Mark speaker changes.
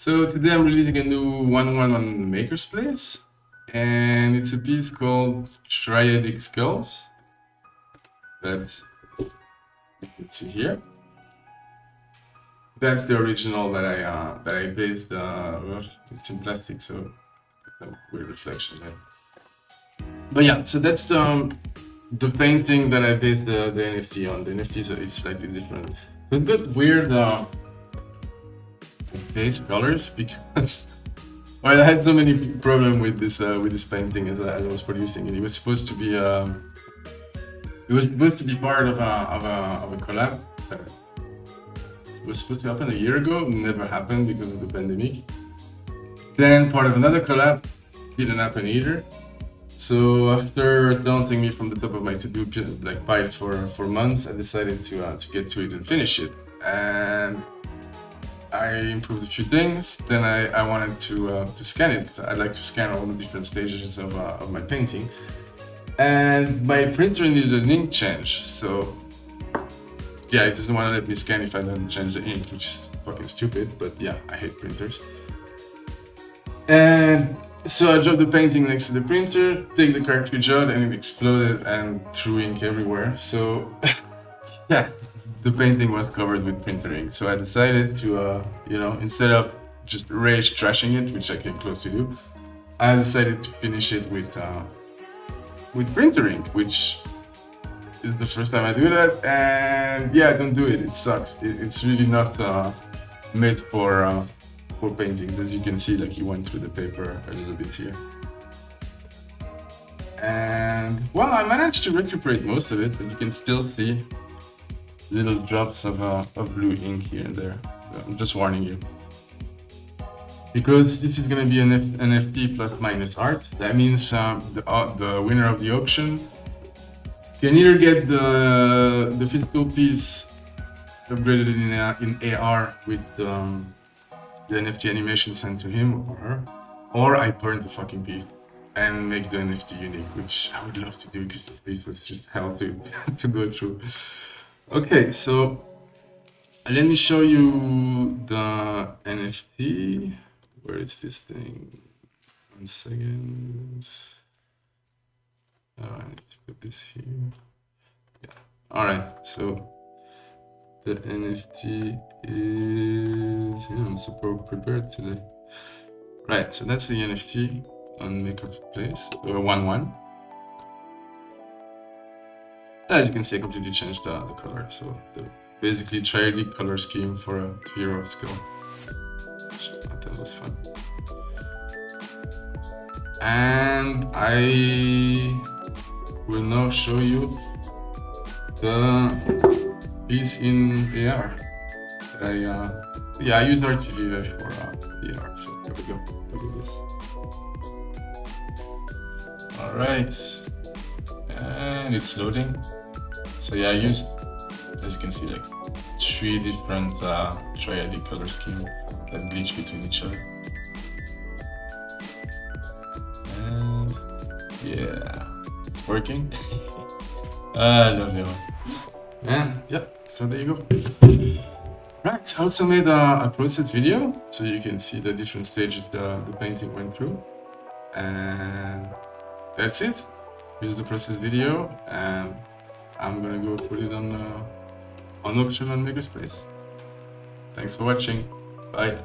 Speaker 1: So today I'm releasing a new 1-1 on Makerspace, and it's a piece called Triadic Skulls that you can see here. That's the original that I based. Well, it's in plastic, so some weird reflection there. But yeah, so that's the painting that I based the NFT on. The NFT is slightly different. So it's got weird base colors because well, I had so many problems with this painting as I was producing it. It was supposed to be part of a collab. It was supposed to happen a year ago. Never happened because of the pandemic. Then part of another collab didn't happen either. So after daunting me from the top of my to-do pile for months, I decided to get to it and finish it. And I improved a few things. Then I wanted to scan it. I'd like to scan all the different stages of my painting. And my printer needed an ink change. So yeah, it doesn't want to let me scan if I don't change the ink, which is fucking stupid. But yeah, I hate printers. And so I dropped the painting next to the printer, take the cartridge out, and it exploded and threw ink everywhere. So yeah, the painting was covered with printer ink. So I decided to, instead of just rage trashing it, which I came close to do, I decided to finish it with printer ink, which is the first time I do that. And yeah, don't do it. It sucks. It's really not made for paintings. As you can see, like he went through the paper a little bit here. And well, I managed to recuperate most of it, but you can still see little drops of blue ink here and there. So I'm just warning you. Because this is going to be an NFT plus minus art. That means the winner of the auction can either get the physical piece upgraded in AR with the NFT animation sent to him or her, or I burn the fucking piece and make the NFT unique, which I would love to do because this piece was just hell to go through. Okay, so let me show you the NFT. Where is this thing? 1 second. I need to put this here. Yeah. All right. So the NFT is. Yeah, I'm super prepared today. Right. So that's the NFT on Makerspace. So 1-1. As you can see, I completely changed the color. So basically triadic color scheme for a 2-year-old skull. That was fun. And I will now show you the piece in AR. I use RTV for AR. So there we go. Look at this. All right, and it's loading. So yeah, I used, as you can see, like 3 different triadic color schemes that bleach between each other. And yeah, it's working. I love it. And yeah, so there you go. Right, I also made a process video so you can see the different stages the painting went through. And that's it. Here's the process video, and I'm gonna go put it on auction on Makerspace. Thanks for watching. Bye.